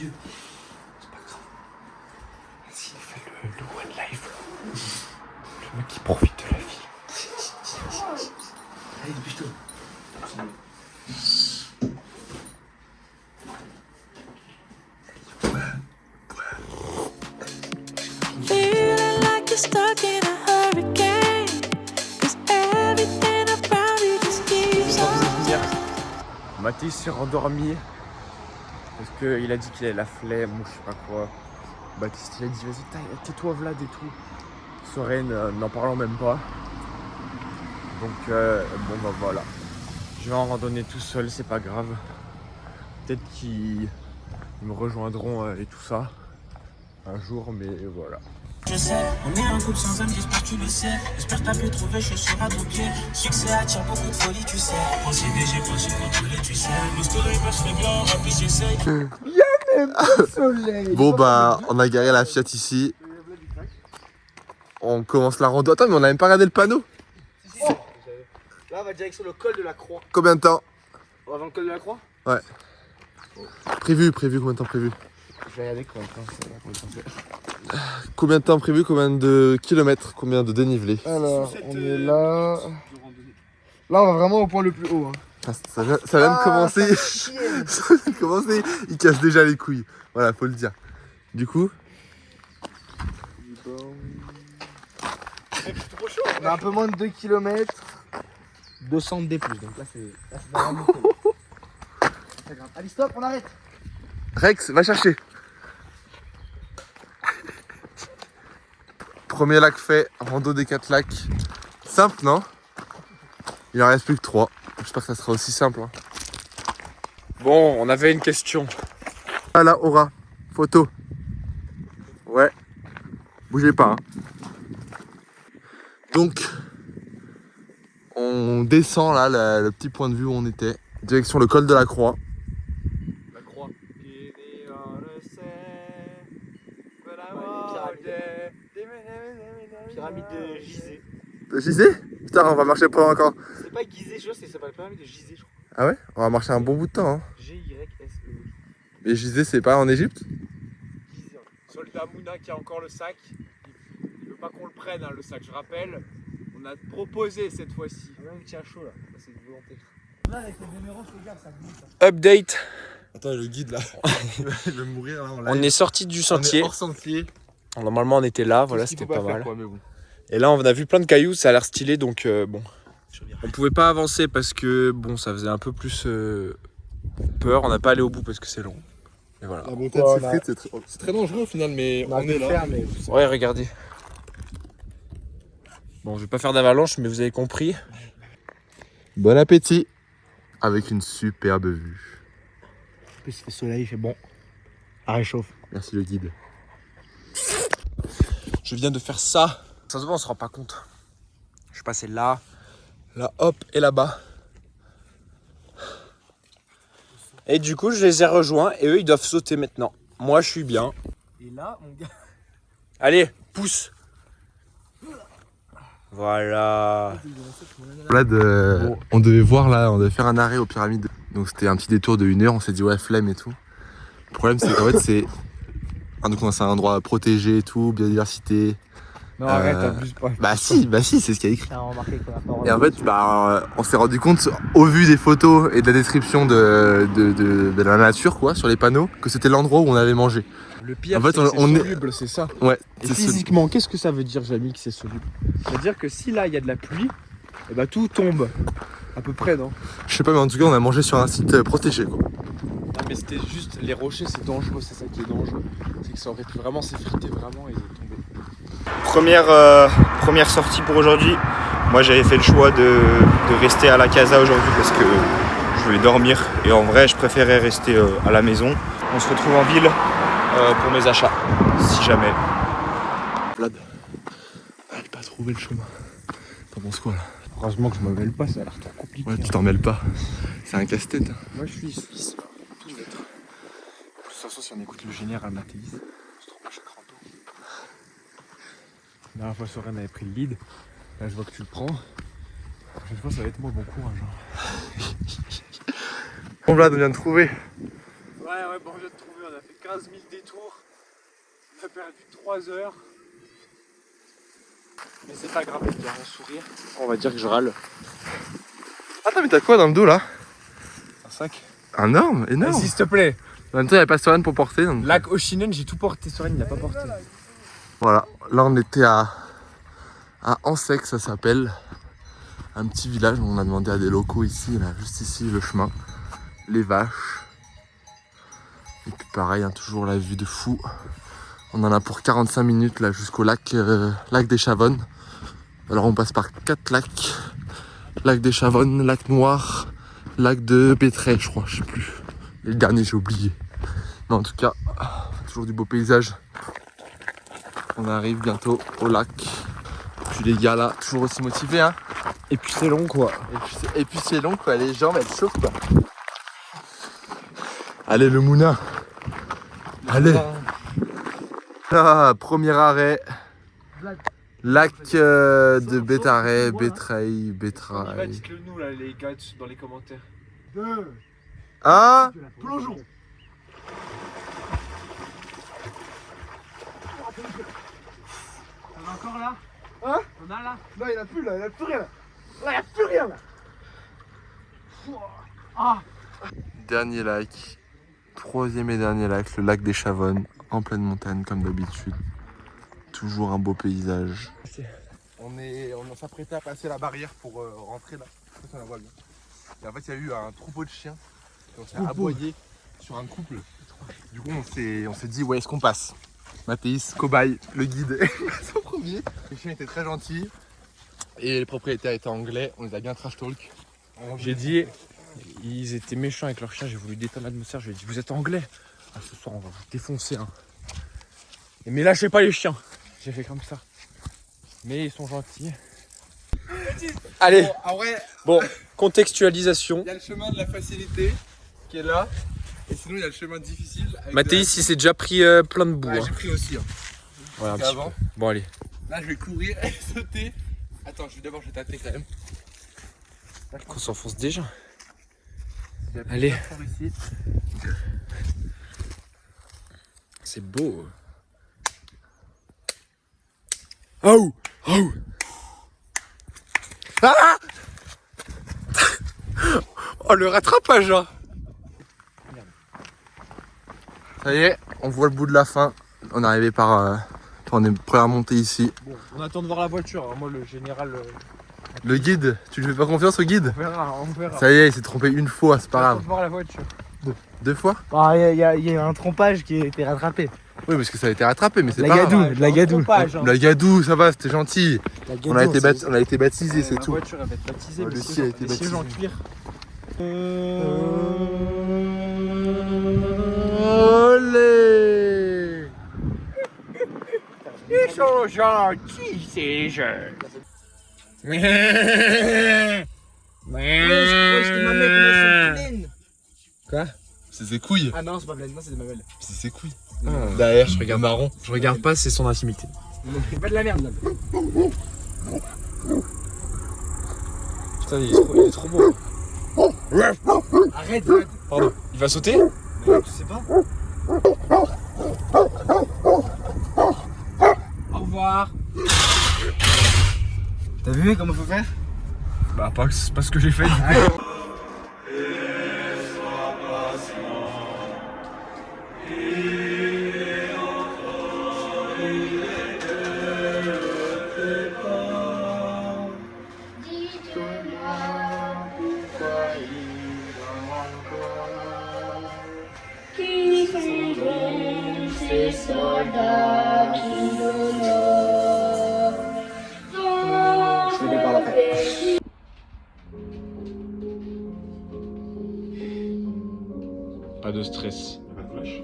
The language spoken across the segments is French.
vieux. C'est pas grave. Vas-y, fais le one life. Le mec qui profite de la vie. Allez, dépêche-toi. Feeling like you're stuck in a hurricane. 'Cause everything around you just keeps on. Mathis s'est rendormi parce qu'il a dit qu'il avait la flemme ou je sais pas quoi. Baptiste il a dit vas-y tais-toi Vlad et tout. Soren n'en parlant même pas. Donc bon bah voilà. Je vais en randonnée tout seul, c'est pas grave. Peut-être qu'ils me rejoindront et tout ça un jour, mais voilà. Je sais, on est un couple sans âme, j'espère que tu le sais. J'espère que t'as pu trouver chaussures à ton pied. Succès attire beaucoup de folie, tu sais. Procédé, j'ai pas su contrôler, tu sais. Le story va se régler, rapide, j'essaye. Bon bah on a garé la Fiat ici. On commence la rando. Attends mais on a même pas regardé le panneau. Là, on va direction le col de la Croix. Combien de temps? On va avant le col de la Croix? Ouais. Prévu, combien de temps prévu? Je vais regarder combien de temps. Combien de temps prévu? Combien de kilomètres? Combien de dénivelé? Alors, on est là. Là, on va vraiment au point le plus haut. Hein. Ah, ça vient de commencer. Ça vient de commencer. Il casse déjà les couilles. Voilà, faut le dire. Du coup, On a un peu moins de 2 km. 200 D+. Donc là, c'est vraiment cool. C'est grave. Allez, stop, on arrête. Rex, va chercher. Premier lac fait, rando des 4 lacs. Simple, non? Il en reste plus que 3. J'espère que ça sera aussi simple. Hein. Bon, on avait une question. Ah là, Aura, photo. Ouais. Bougez pas. Hein. Donc, on descend là, le petit point de vue où on était. Direction le col de la Croix. La croix. Pyramide de Gizeh. De Gizeh? Putain, on va marcher pendant encore. C'est pas Gizeh, je crois, c'est pas la pyramide de Gizeh, je crois. Ah ouais? On va marcher un bon bout de temps. Hein. G-Y-S-E. Mais Gizeh, c'est pas en Égypte? Gizeh. Soldat Mouna qui a encore le sac. Il veut pas qu'on le prenne, hein, le sac. Je rappelle, on a proposé cette fois-ci. Même il tient chaud là. C'est une volonté. Là, avec le numéro, je regarde, ça glisse. Update. Attends, le guide là. Il va mourir là. On est sorti du sentier. On est hors sentier. Normalement, on était là. Voilà, c'était pas mal. Et là, on a vu plein de cailloux. Ça a l'air stylé. Donc, bon. On pouvait pas avancer parce que, bon, ça faisait un peu plus peur. On n'a pas allé au bout parce que c'est long. Et voilà. La montagne c'est c'est très dangereux au final, mais on est là. Ouais, regardez. Bon, je vais pas faire d'avalanche, mais vous avez compris. Bon appétit. Avec une superbe vue. En plus, il fait soleil, il fait bon. Ça réchauffe. Merci le guide. Je viens de faire ça. Ça se voit, on se rend pas compte. Je suis passé là, hop, et là-bas. Et du coup, je les ai rejoints et eux, ils doivent sauter maintenant. Moi, je suis bien. Et là, mon gars. Allez, pousse. Voilà. Là, on devait voir là, on devait faire un arrêt aux pyramides. Donc c'était un petit détour de 1 heure, on s'est dit ouais, flemme et tout. Le problème, c'est qu'en fait, c'est un endroit protégé et tout, biodiversité. Non, arrête, abuse pas. Bah si, c'est ce qu'il y a écrit. T'as remarqué qu'on a pas. Et en fait, on s'est rendu compte, au vu des photos et de la description de la nature, quoi, sur les panneaux, que c'était l'endroit où on avait mangé. Le pire, En fait, c'est on est soluble, c'est ça. Ouais. Et c'est physiquement, qu'est-ce que ça veut dire, Jamie, que c'est soluble? C'est-à-dire que si là, il y a de la pluie, et bah tout tombe. À peu près, non? Je sais pas, mais en tout cas, on a mangé sur un site protégé, quoi. Ah, mais c'était juste, les rochers, c'est dangereux, c'est ça qui est dangereux. C'est que ça aurait pu vraiment s'effriter vraiment et tomber. Première sortie pour aujourd'hui. Moi j'avais fait le choix de rester à la casa aujourd'hui parce que je voulais dormir et en vrai je préférais rester à la maison. On se retrouve en ville pour mes achats, si jamais. Vlad, j'ai pas trouvé le chemin. T'en penses quoi là? Heureusement que je me mêle pas, ça a l'air trop compliqué. Ouais, tu t'en mêles pas. C'est un casse-tête. Hein. Moi je suis suisse, tout être. De toute façon, si on écoute le général Mathéis, c'est trop pas chaque rando. La dernière fois, Soren avait pris le lead. Là, je vois que tu le prends. La prochaine fois, ça va être moi, bon courage. Hein. Bon, Vlad, on vient de trouver. Ouais, bon, je viens de trouver, on a fait 15 000 détours. On a perdu 3 heures. Mais c'est pas grave, il y a un sourire. On va dire que je râle. Attends, mais t'as quoi dans le dos là? Un sac. Énorme, énorme. Vas-y, s'il te plaît. En même temps, il n'y a pas Soren pour porter. Donc... Lac Oshinen, j'ai tout porté. Soren, il l'a pas porté. Voilà, là on était à Ansec, ça s'appelle. Un petit village où on a demandé à des locaux ici, là, juste ici, le chemin. Les vaches. Et puis pareil, hein, toujours la vue de fou. On en a pour 45 minutes là jusqu'au lac, lac des Chavonnes. Alors on passe par 4 lacs. Lac des Chavonnes, lac Noir, lac de Bétray, je crois, je sais plus. Et le dernier j'ai oublié. Mais en tout cas, toujours du beau paysage. On arrive bientôt au lac. Puis les gars là, toujours aussi motivés hein. Et puis c'est long quoi. Et puis c'est long quoi, les jambes elles chauffent quoi. Allez le Mouna. Allez. Ah, premier arrêt. Lac de Bétray, Bétray. Dites-le nous là les gars dans les commentaires. 2, Ah, plongeons. T'en as encore là? Hein? T'en as là? Non, il n'y en a plus là, il n'y a plus rien là. Là, il n'y a plus rien là. Ah. dernier lac. Troisième et dernier lac, le lac des Chavonnes, en pleine montagne comme d'habitude. Toujours un beau paysage. On s'apprêtait à passer la barrière pour rentrer là. On la voit bien. Et en fait, il y a eu un troupeau de chiens qui ont s'est aboyé sur un couple. Du coup, on s'est dit, ouais, est-ce qu'on passe? Mathéis, cobaye, le guide, son premier. Les chiens étaient très gentils et les propriétaires étaient anglais. On les a bien trash talk. J'ai dit, ils étaient méchants avec leurs chiens, j'ai voulu détendre l'atmosphère, je lui ai dit, vous êtes anglais? Ah, ce soir, on va vous défoncer. Hein. Mais lâchez pas les chiens. J'ai fait comme ça. Mais ils sont gentils. Allez, bon, contextualisation. Il y a le chemin de la facilité qui est là. Et sinon, il y a le chemin difficile. Mathéis, il s'est déjà pris plein de boue. Ouais, Hein. j'ai pris aussi. Hein. Voilà, un Parce petit qu'avant- peu. Bon, allez. Là, je vais courir et sauter. Attends, je vais tâter quand même. On s'enfonce déjà. Il y a Allez. plusieurs forts ici. C'est beau. Oh! Oh! Ah! Oh, le rattrapage là! Ça y est, on voit le bout de la fin. On est arrivé par. On est prêt à monter ici. Bon, on attend de voir la voiture. Hein. Moi, le général, Le guide, tu lui fais pas confiance au guide? on verra, on verra. Ça y est, il s'est trompé une fois, c'est pas On attend grave. de voir la voiture. 2 fois? Ah, il y a un trompage qui a été rattrapé. Oui, parce que ça a été rattrapé, mais c'est La pas grave. gadoue, de la gadoue. La gadou, ça va, c'était gentil. La On a gadoue, été, on a été baptisé, c'est La tout. voiture elle va être baptisée. Ouais, mais le c'est ciel a genre- été les sièges en baptisé. cuir. Olé! Ils sont gentils, ces jeunes. Quoi? C'est ses couilles. Ah non, c'est pas pleine, non, c'est des mamelles. C'est ses couilles. Ah. Derrière, je regarde marron. Je regarde pas, c'est son intimité. C'est pas de la merde là. Putain, il est trop beau. Arrête, arrête. Pardon. Il va sauter? Tu sais pas. Au revoir. T'as vu comment faut faire? Bah, c'est pas ce que j'ai fait du coup. Qui sont donc ces soldats qui l'honorent dans le pays? Pas de stress. Pas de flash.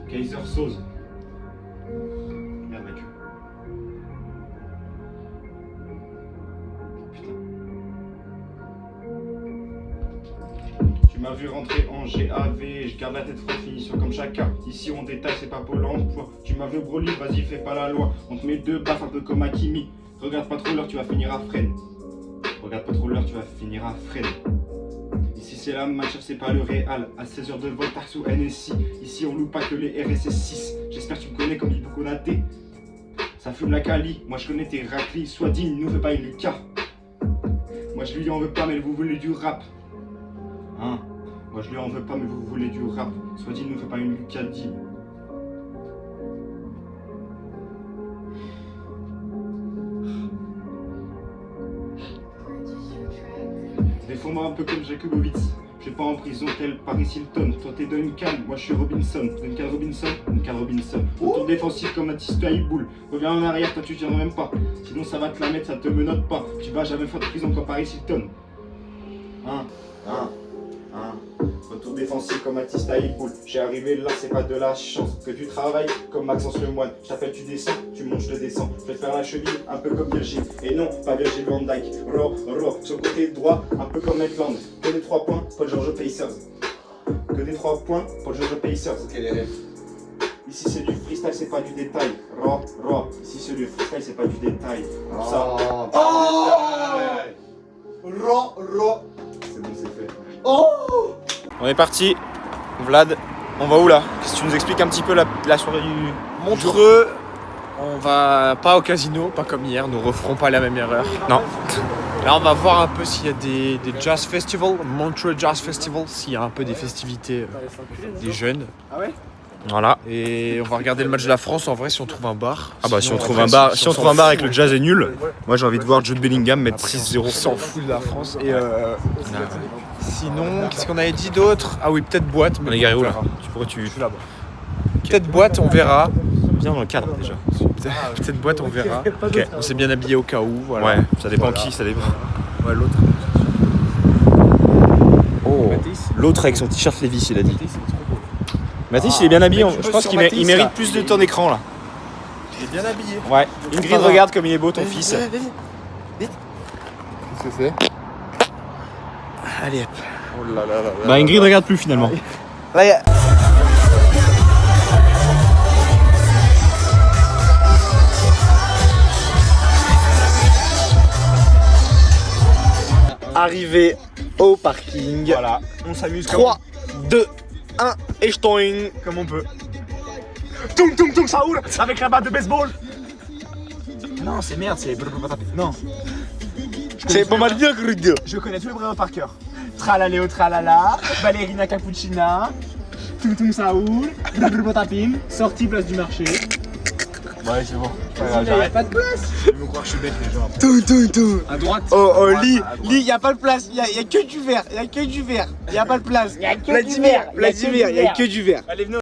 Kaiser Soze. Merde, ma queue. Putain. Tu m'as vu rentrer en en GAV, je garde la tête froide, finition comme chacun. Ici on détaille, c'est pas Pôle emploi. Tu m'as vu Broly, vas-y fais pas la loi. On te met 2 baffes un peu comme Hakimi. Regarde pas trop l'heure, tu vas finir à freine. Regarde pas trop l'heure, tu vas finir à freine. Ici c'est la match, c'est pas le Real. À 16h de vol, taxe ou NSI. Ici on loue pas que les RSS 6. J'espère que tu me connais comme Ibu Konaté. Ça fume la Cali, moi je connais tes raclis. Sois digne, nous fais pas une Lucas. Moi je lui en veux pas, mais vous voulez du rap. Hein? Moi je lui en veux pas, mais vous voulez du rap. Sois digne, nous fais pas une Lucas digne. Défends-moi un peu comme Jakubowicz. Je vais pas en prison tel Paris Hilton. Toi t'es Duncan, moi je suis Robinson. Duncan Robinson. Retour défensif comme Matisse Taïboul. Reviens en arrière, toi tu tiendras même pas. Sinon ça va te la mettre, ça te menotte pas. Tu vas jamais faire de prison comme Paris Hilton. Retour défensif comme Matisse Taïboul. J'ai arrivé là, c'est pas de la chance. Que tu travailles comme Maxence Lemoine. Je t'appelle, tu descends, tu montes, je te descends. Je vais te faire la cheville, un peu comme Virgil. Et non, pas Virgil van Dijk. Sur le côté droit, un peu comme Maitland. Que des 3 points, Paul George Pacers. Que des 3 points, Paul George Pacers. Ici c'est du freestyle, c'est pas du détail. Ici c'est du freestyle, c'est pas du détail. Comme ça. C'est bon, c'est fait. On est parti. Vlad, on va où là? Qu'est-ce que tu nous expliques un petit peu la soirée du Montreux, on va pas au casino, pas comme hier, nous referons pas la même erreur. Non. Là, on va voir un peu s'il y a des jazz festivals, Montreux Jazz Festival, s'il y a un peu des festivités des jeunes. Voilà. Et on va regarder le match de la France en vrai si on trouve un bar. Ah bah si on Sinon, trouve en un vrai, bar, si on trouve un bar avec le jazz est nul, moi j'ai envie de voir Jude Bellingham mettre 6-0. On s'en fout de la France. Et sinon, qu'est-ce qu'on avait dit d'autre? Ah oui, peut-être boîte. Mais On est garé où là? verra. Pourquoi tu là-bas. Peut-être boîte, on verra. viens dans le cadre déjà? Peut-être boîte, on verra. Ok. On s'est bien habillé au cas où. Voilà. Ouais, ça dépend Voilà. qui, ça dépend. Ouais, l'autre. Oh. L'autre avec son t-shirt Levi's, il a dit. Mathis, il est bien habillé. mec, Je je pense sur qu'il Mathis, il mérite là. plus de temps d'écran là. Il est bien habillé. Ouais. Ingrid, regarde comme il est beau ton fils. Qu'est-ce que c'est? Allez, hop. Oh là là là là. Bah Ingrid regarde plus finalement. Là, y a... Arrivé au parking. Voilà. On s'amuse 3, 2, 1 et je toing. comme on peut. Tung tung tung Saoul avec la batte de baseball. Non, c'est merde, c'est. Non. C'est pas mal bien, Grug. Je connais tous les prénoms par cœur. Tralaléo tralala, ballerina cappuccina, Tung Tung Saoul, Tapim, sortie place du marché. Ouais, c'est bon. Y'a pas de place. Ils vont croire que je suis bête, les gens. Tung tung tung. À droite. Oh, lit, y a pas de place, y a que du verre, y a que du verre, y a pas de place. Vladimir, y a que du verre. Allez, venez.